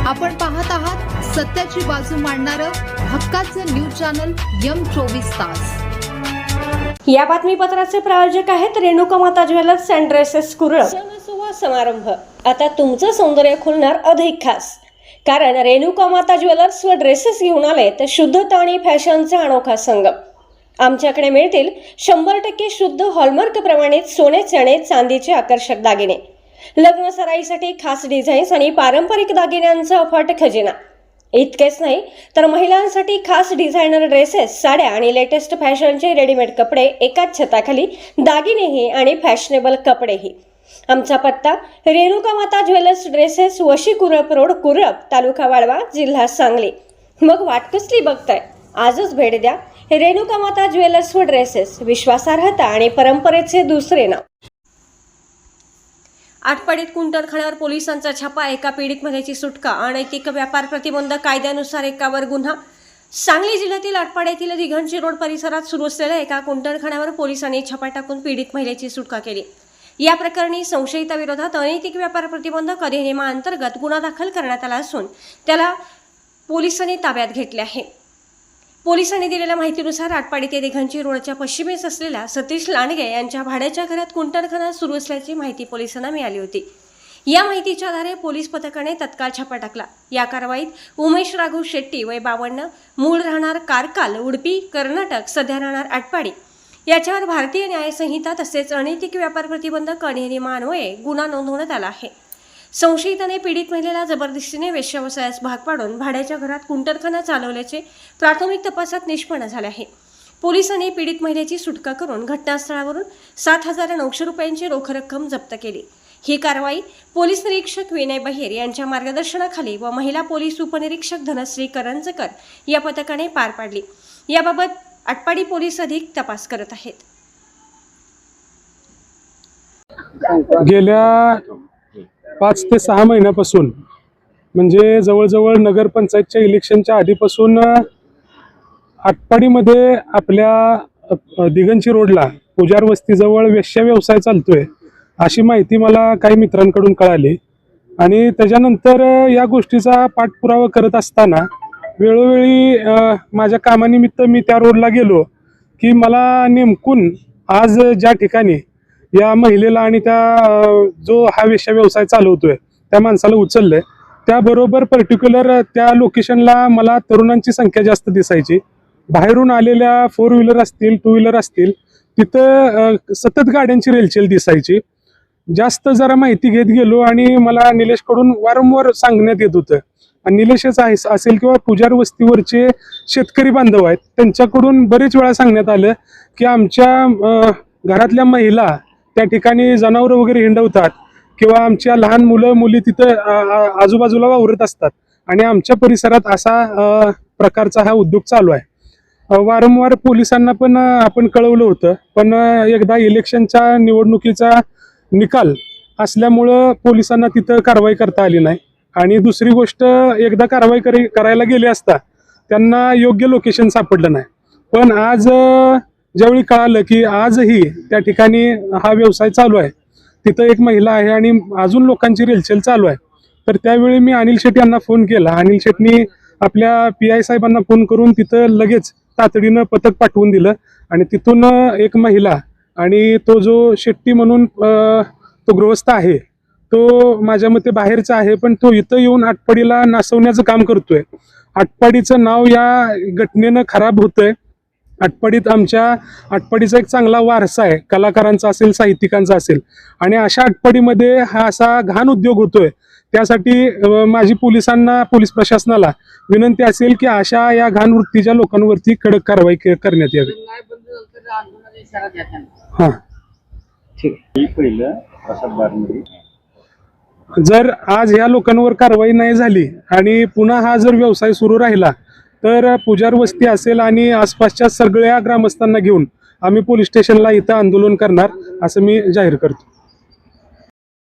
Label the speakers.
Speaker 1: आपण पाहत आहात सत्याची बाजू मांडणारं हक्काचं न्यूज चॅनल M24 तास।
Speaker 2: या बातमीपत्राचे प्रायोजक आहेत रेणुकामाता ज्वेलर्स अँड ड्रेसेस कुरळ। सण समारंभ आता तुमचं सौंदर्य खुलणार अधिक खास, कारण रेणुकामाता ज्वेलर्स व ड्रेसेस घेऊन आले तर शुद्धता आणि फॅशनचा अनोखा संगम। आमच्याकडे मिळतील 100% शुद्ध हॉलमार्क प्रमाणित सोन्याचे आणि चांदीचे आकर्षक दागिने, लग्न सराईसाठी खास डिझाईन्स आणि पारंपरिक दागिन्यांचा अफाट खजिना। इतकेच नाही तर महिलांसाठी खास डिझायनर ड्रेसेस, साड्या आणि लेटेस्ट फॅशनचे रेडीमेड कपडे एकाच छताखाली, दागिनेही आणि फॅशनेबल कपडेही। आमचा पत्ता रेणुकामाता ज्वेलर्स ड्रेसेस, वशी कुरप रोड, कुरप, तालुका वाळवा, जिल्हा सांगली। मग वाट कसली बघताय? आजच भेट द्या रेणुकामाता ज्वेलर्स व ड्रेसेस, विश्वासार्हता आणि परंपरेचे दुसरे नाव। आटपाडीत कुंटरखान्यावर पोलिसांचा छापा, एका पीडित महिलेची सुटका, अनैतिक व्यापार प्रतिबंधक कायद्यानुसार एकावर गुन्हा। सांगली जिल्ह्यातील आटपाड येथील दिघंची रोड परिसरात सुरू असलेल्या एका कुंटरखान्यावर पोलिसांनी छापा टाकून पीडित महिलेची सुटका केली। या प्रकरणी संशयिताविरोधात अनैतिक व्यापार प्रतिबंधक अधिनियमाअंतर्गत गुन्हा दाखल करण्यात आला असून त्याला पोलिसांनी ताब्यात घेतले आहे। पोलिसांनी दिलेल्या माहितीनुसार आटपाडी ते दिघंची रोडच्या पश्चिमेस असलेल्या सतीश लांडगे यांच्या भाड्याच्या घरात कुंटरखाना सुरू असल्याची माहिती पोलिसांना मिळाली होती। या माहितीच्या आधारे पोलीस पथकाने तत्काळ छापा टाकला। या कारवाईत उमेश राघव शेट्टी, वय 52, मूळ राहणार कारकाल, उडपी, कर्नाटक, सध्या राहणार आटपाडी, याच्यावर भारतीय न्याय संहिता तसेच अनैतिक व्यापार प्रतिबंधक अधिनियमान्वये गुन्हा नोंदवण्यात आला आहे। संशयिताने पीडित महिलेला जबरदस्तीने वेश्याव्यवसायास भाग पाडून भाड्याच्या घरात कुंटरखाना चालवल्याचे प्राथमिक तपासात निष्पन्न झाले आहे। पोलिसांनी पीडित महिलेची सुटका करून घटनास्थळावरून 7,900 रुपयांची रोख रक्कम जप्त केली। ही कारवाई पोलीस निरीक्षक विनय बहिर यांच्या मार्गदर्शनाखाली व महिला पोलीस उपनिरीक्षक धनश्री करंजकर या पथकाने पार पाडली। याबाबत आटपाडी पोलीस अधिक तपास करत आहेत।
Speaker 3: गेल्या 5 ते 6 महिन्यापासून, म्हणजे जवळजवळ नगरपंचायतच्या इलेक्शनच्या आधीपासून आटपाडीमध्ये आपल्या दिघंची रोडला पुजार वस्तीजवळ वेश्या व्यवसाय चालतोय अशी माहिती मला काही मित्रांकडून कळाली आणि त्याच्यानंतर या गोष्टीचा पाठपुरावा करत असताना वेळोवेळी माझ्या कामानिमित्त मी त्या रोडला गेलो की मला नेमकून आज ज्या ठिकाणी या महिलेला आणि त्या जो हा वेश्या व्यवसाय चालवतोय त्या माणसाला उचललंय त्याबरोबर पर्टिक्युलर त्या लोकेशनला मला तरुणांची संख्या जास्त दिसायची। बाहेरून आलेल्या 4 व्हीलर असतील, 2 व्हीलर असतील, तिथं सतत गाड्यांची रेलचेल दिसायची। जास्त जरा माहिती घेत गेलो आणि मला निलेशकडून वारंवार सांगण्यात येत होतं, आणि निलेशच असेल किंवा पुजार वस्तीवरचे शेतकरी बांधव आहेत त्यांच्याकडून बरेच वेळा सांगण्यात आलं की आमच्या घरातल्या महिला त्या ठिकाणी जनावरं वगैरे हिंडवतात किंवा आमच्या लहान मुलं मुली तिथं आजूबाजूला वावरत असतात आणि आमच्या परिसरात असा प्रकारचा हा उद्योग चालू आहे। वारंवार पोलिसांना पण आपण कळवलं होतं, पण एकदा इलेक्शनच्या निवडणुकीचा निकाल असल्यामुळं पोलिसांना तिथं कारवाई करता आली नाही। आणि दुसरी गोष्ट, एकदा कारवाई करायला गेले असता त्यांना योग्य लोकेशन सापडलं नाही। पण आज ज्यावेळी कळालं की आजही त्या ठिकाणी हा व्यवसाय चालू आहे, तिथं एक महिला आहे आणि अजून लोकांची रेलचेल चालू आहे, तर त्यावेळी मी अनिल शेट्टी यांना फोन केला। अनिल शेट्टींनी आपल्या PI साहेबांना फोन करून तिथं लगेच तातडीनं पथक पाठवून दिलं आणि तिथून एक महिला आणि तो जो शेट्टी म्हणून तो गृहस्थ आहे तो माझ्या मते बाहेरचा आहे, पण तो इथं येऊन आटपाडीला नासवण्याचं काम करतोय। आटपाडीचं नाव या घटनेनं खराब होतंय। आटपाडीचा एक चांगला वारसा आहे, कलाकारांचा असेल, साहित्यिकांचा असेल, आणि अशा आटपाडीमध्ये हा असा घाण उद्योग होतोय। त्यासाठी माझी पोलीस प्रशासनाला विनंती असेल की अशा या घाण वृत्तीच्या लोकांवरती कडक कारवाई करण्यात यावी। हा, ठीक आहे। जर आज ह्या लोकांवर कारवाई नाही झाली आणि पुन्हा हा जर व्यवसाय सुरू राहिला तर पुजार वस्ती असेल आणि आसपासच्या सगळ्या ग्रामस्थांना घेऊन आम्ही पोलीस स्टेशनला इथं आंदोलन करणार असं मी जाहीर करतो।